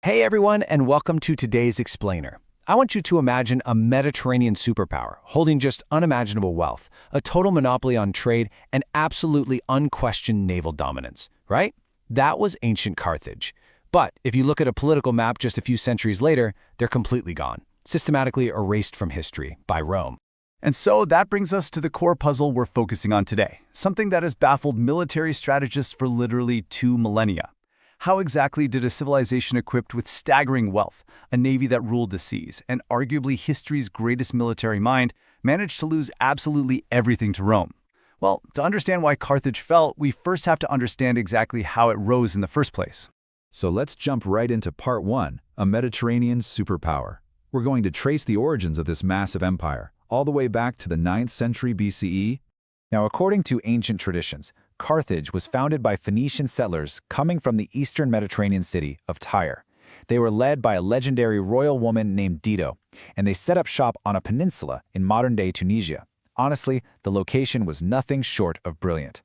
Hey everyone, and welcome to today's Explainer. I want you to imagine a Mediterranean superpower holding just unimaginable wealth, a total monopoly on trade, and absolutely unquestioned naval dominance, right? That was ancient Carthage. But if you look at a political map just a few centuries later, they're completely gone, systematically erased from history by Rome. And so that brings us to the core puzzle we're focusing on today, something that has baffled military strategists for literally 2 millennia. How exactly did a civilization equipped with staggering wealth, a navy that ruled the seas, and arguably history's greatest military mind, manage to lose absolutely everything to Rome? Well, to understand why Carthage fell, we first have to understand exactly how it rose in the first place. So let's jump right into part 1, a Mediterranean superpower. We're going to trace the origins of this massive empire, all the way back to the 9th century BCE. Now, according to ancient traditions, Carthage was founded by Phoenician settlers coming from the eastern Mediterranean city of Tyre. They were led by a legendary royal woman named Dido, and they set up shop on a peninsula in modern-day Tunisia. Honestly, the location was nothing short of brilliant.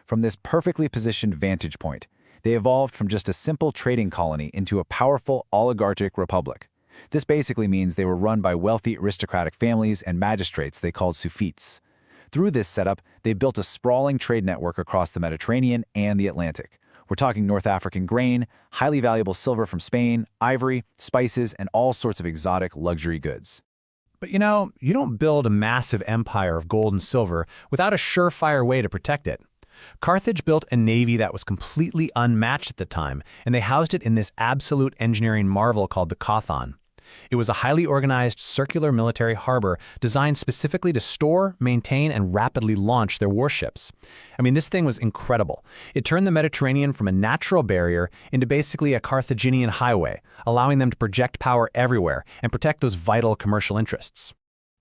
From this perfectly positioned vantage point, they evolved from just a simple trading colony into a powerful oligarchic republic. This basically means they were run by wealthy aristocratic families and magistrates they called sufites. Through this setup, they built a sprawling trade network across the Mediterranean and the Atlantic. We're talking North African grain, highly valuable silver from Spain, ivory, spices, and all sorts of exotic luxury goods. But you don't build a massive empire of gold and silver without a surefire way to protect it. Carthage built a navy that was completely unmatched at the time, and they housed it in this absolute engineering marvel called the Chthon. It was a highly organized circular military harbor designed specifically to store, maintain, and rapidly launch their warships. This thing was incredible. It turned the Mediterranean from a natural barrier into basically a Carthaginian highway, allowing them to project power everywhere and protect those vital commercial interests.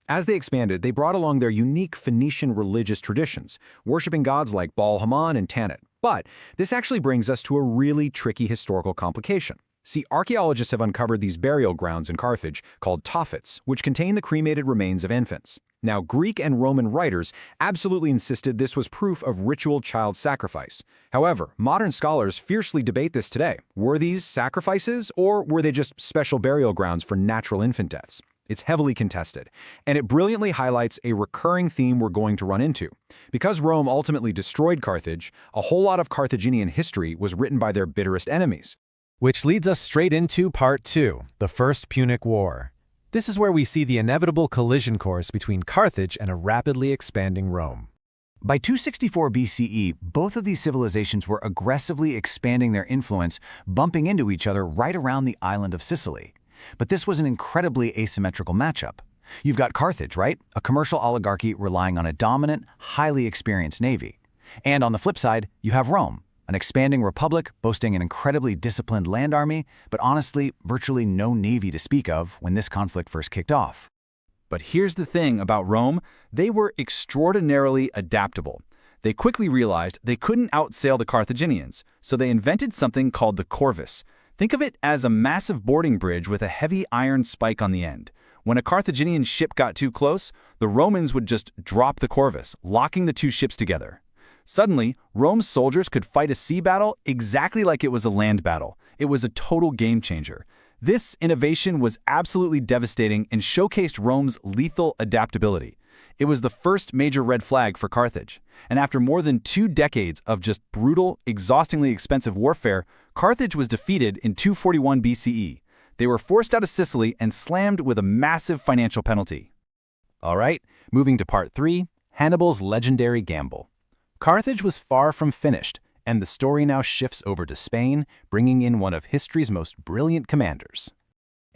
As they expanded, they brought along their unique Phoenician religious traditions, worshiping gods like Baal Haman and Tanit. But this actually brings us to a really tricky historical complication. See, archaeologists have uncovered these burial grounds in Carthage called tophets, which contain the cremated remains of infants. Now, Greek and Roman writers absolutely insisted this was proof of ritual child sacrifice. However, modern scholars fiercely debate this today. Were these sacrifices, or were they just special burial grounds for natural infant deaths? It's heavily contested, and it brilliantly highlights a recurring theme we're going to run into. Because Rome ultimately destroyed Carthage, a whole lot of Carthaginian history was written by their bitterest enemies. Which leads us straight into part 2, the First Punic War. This is where we see the inevitable collision course between Carthage and a rapidly expanding Rome. By 264 BCE, both of these civilizations were aggressively expanding their influence, bumping into each other right around the island of Sicily. But this was an incredibly asymmetrical matchup. You've got Carthage, right? A commercial oligarchy relying on a dominant, highly experienced navy. And on the flip side, you have Rome, an expanding republic boasting an incredibly disciplined land army, but honestly, virtually no navy to speak of when this conflict first kicked off. But here's the thing about Rome, they were extraordinarily adaptable. They quickly realized they couldn't outsail the Carthaginians, so they invented something called the corvus. Think of it as a massive boarding bridge with a heavy iron spike on the end. When a Carthaginian ship got too close, the Romans would just drop the corvus, locking the two ships together. Suddenly, Rome's soldiers could fight a sea battle exactly like it was a land battle. It was a total game changer. This innovation was absolutely devastating and showcased Rome's lethal adaptability. It was the first major red flag for Carthage. And after more than 2 decades of just brutal, exhaustingly expensive warfare, Carthage was defeated in 241 BCE. They were forced out of Sicily and slammed with a massive financial penalty. All right, moving to part 3, Hannibal's legendary gamble. Carthage was far from finished, and the story now shifts over to Spain, bringing in one of history's most brilliant commanders.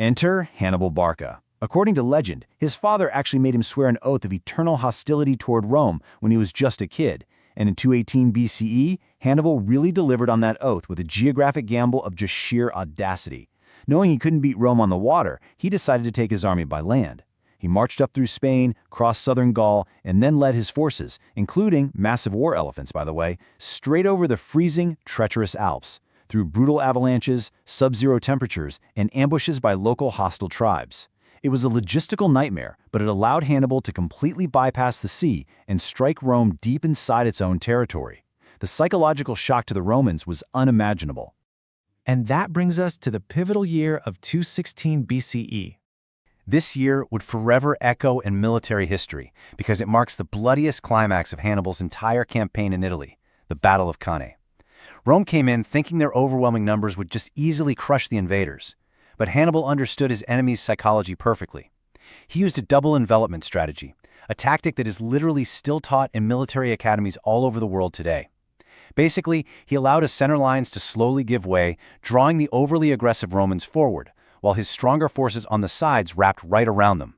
Enter Hannibal Barca. According to legend, his father actually made him swear an oath of eternal hostility toward Rome when he was just a kid, and in 218 BCE, Hannibal really delivered on that oath with a geographic gamble of just sheer audacity. Knowing he couldn't beat Rome on the water, he decided to take his army by land. He marched up through Spain, crossed southern Gaul, and then led his forces, including massive war elephants, by the way, straight over the freezing, treacherous Alps, through brutal avalanches, sub-zero temperatures, and ambushes by local hostile tribes. It was a logistical nightmare, but it allowed Hannibal to completely bypass the sea and strike Rome deep inside its own territory. The psychological shock to the Romans was unimaginable. And that brings us to the pivotal year of 216 BCE. This year would forever echo in military history because it marks the bloodiest climax of Hannibal's entire campaign in Italy, the Battle of Cannae. Rome came in thinking their overwhelming numbers would just easily crush the invaders. But Hannibal understood his enemy's psychology perfectly. He used a double envelopment strategy, a tactic that is literally still taught in military academies all over the world today. Basically, he allowed his center lines to slowly give way, drawing the overly aggressive Romans forward, while his stronger forces on the sides wrapped right around them.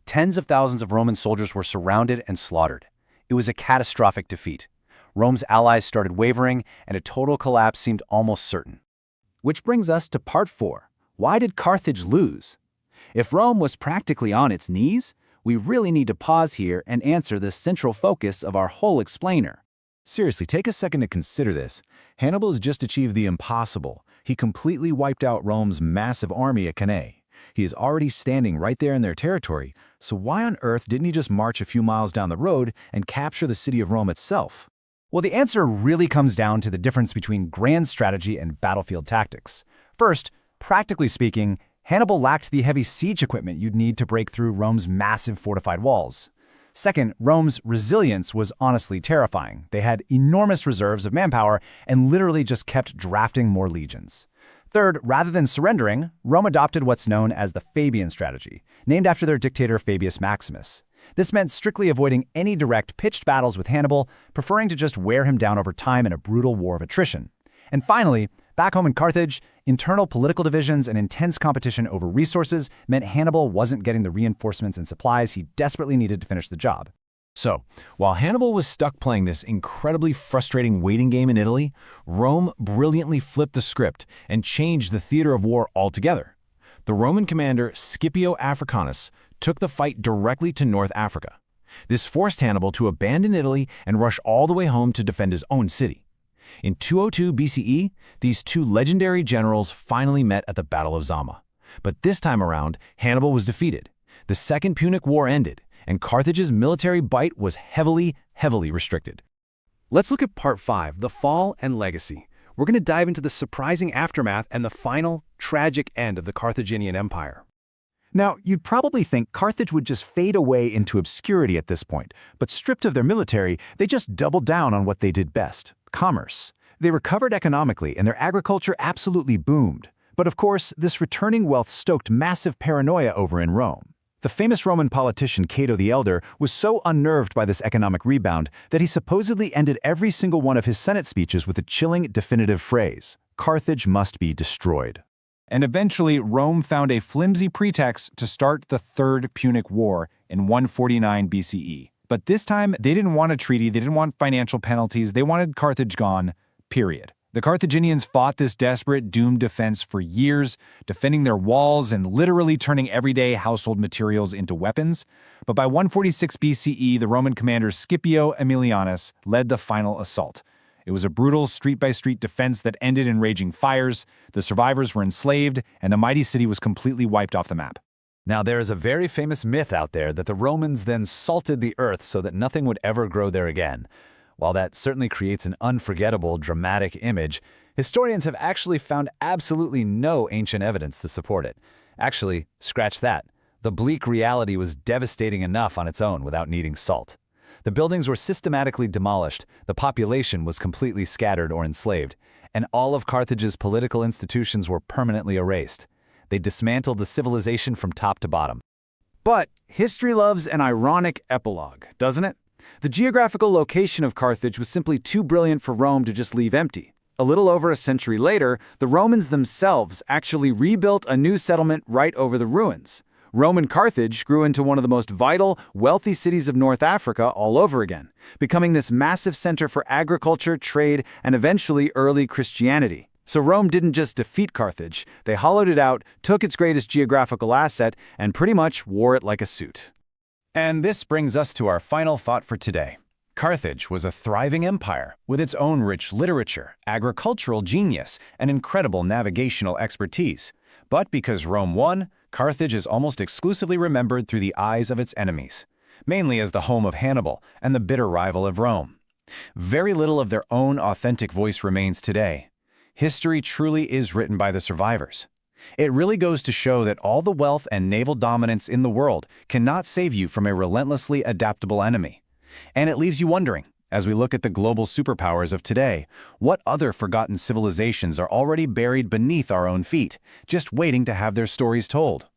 Tens of thousands of Roman soldiers were surrounded and slaughtered. It was a catastrophic defeat. Rome's allies started wavering, and a total collapse seemed almost certain. Which brings us to part 4. Why did Carthage lose? If Rome was practically on its knees, we really need to pause here and answer the central focus of our whole explainer. Seriously, take a second to consider this. Hannibal has just achieved the impossible. He completely wiped out Rome's massive army at Cannae. He is already standing right there in their territory, so why on earth didn't he just march a few miles down the road and capture the city of Rome itself? Well, the answer really comes down to the difference between grand strategy and battlefield tactics. First, practically speaking, Hannibal lacked the heavy siege equipment you'd need to break through Rome's massive fortified walls. Second, Rome's resilience was honestly terrifying. They had enormous reserves of manpower and literally just kept drafting more legions. Third, rather than surrendering, Rome adopted what's known as the Fabian strategy, named after their dictator Fabius Maximus. This meant strictly avoiding any direct pitched battles with Hannibal, preferring to just wear him down over time in a brutal war of attrition. And finally, back home in Carthage, internal political divisions and intense competition over resources meant Hannibal wasn't getting the reinforcements and supplies he desperately needed to finish the job. So, while Hannibal was stuck playing this incredibly frustrating waiting game in Italy, Rome brilliantly flipped the script and changed the theater of war altogether. The Roman commander Scipio Africanus took the fight directly to North Africa. This forced Hannibal to abandon Italy and rush all the way home to defend his own city. In 202 BCE, these two legendary generals finally met at the Battle of Zama. But this time around, Hannibal was defeated. The Second Punic War ended, and Carthage's military bite was heavily restricted. Let's look at part 5, the fall and legacy. We're going to dive into the surprising aftermath and the final, tragic end of the Carthaginian Empire. Now, you'd probably think Carthage would just fade away into obscurity at this point, but stripped of their military, they just doubled down on what they did best: commerce. They recovered economically, and their agriculture absolutely boomed. But of course, this returning wealth stoked massive paranoia over in Rome. The famous Roman politician Cato the Elder was so unnerved by this economic rebound that he supposedly ended every single one of his Senate speeches with a chilling, definitive phrase: Carthage must be destroyed. And eventually, Rome found a flimsy pretext to start the Third Punic War in 149 BCE. But this time, they didn't want a treaty, they didn't want financial penalties, they wanted Carthage gone, period. The Carthaginians fought this desperate, doomed defense for years, defending their walls and literally turning everyday household materials into weapons. But by 146 BCE, the Roman commander Scipio Aemilianus led the final assault. It was a brutal street-by-street defense that ended in raging fires, the survivors were enslaved, and the mighty city was completely wiped off the map. Now, there is a very famous myth out there that the Romans then salted the earth so that nothing would ever grow there again. While that certainly creates an unforgettable, dramatic image, historians have actually found absolutely no ancient evidence to support it. Actually, scratch that. The bleak reality was devastating enough on its own without needing salt. The buildings were systematically demolished, the population was completely scattered or enslaved, and all of Carthage's political institutions were permanently erased. They dismantled the civilization from top to bottom. But history loves an ironic epilogue, doesn't it? The geographical location of Carthage was simply too brilliant for Rome to just leave empty. A little over a century later, the Romans themselves actually rebuilt a new settlement right over the ruins. Roman Carthage grew into one of the most vital, wealthy cities of North Africa all over again, becoming this massive center for agriculture, trade, and eventually early Christianity. So Rome didn't just defeat Carthage, they hollowed it out, took its greatest geographical asset, and pretty much wore it like a suit. And this brings us to our final thought for today. Carthage was a thriving empire with its own rich literature, agricultural genius, and incredible navigational expertise. But because Rome won, Carthage is almost exclusively remembered through the eyes of its enemies, mainly as the home of Hannibal and the bitter rival of Rome. Very little of their own authentic voice remains today. History truly is written by the survivors. It really goes to show that all the wealth and naval dominance in the world cannot save you from a relentlessly adaptable enemy. And it leaves you wondering, as we look at the global superpowers of today, what other forgotten civilizations are already buried beneath our own feet, just waiting to have their stories told?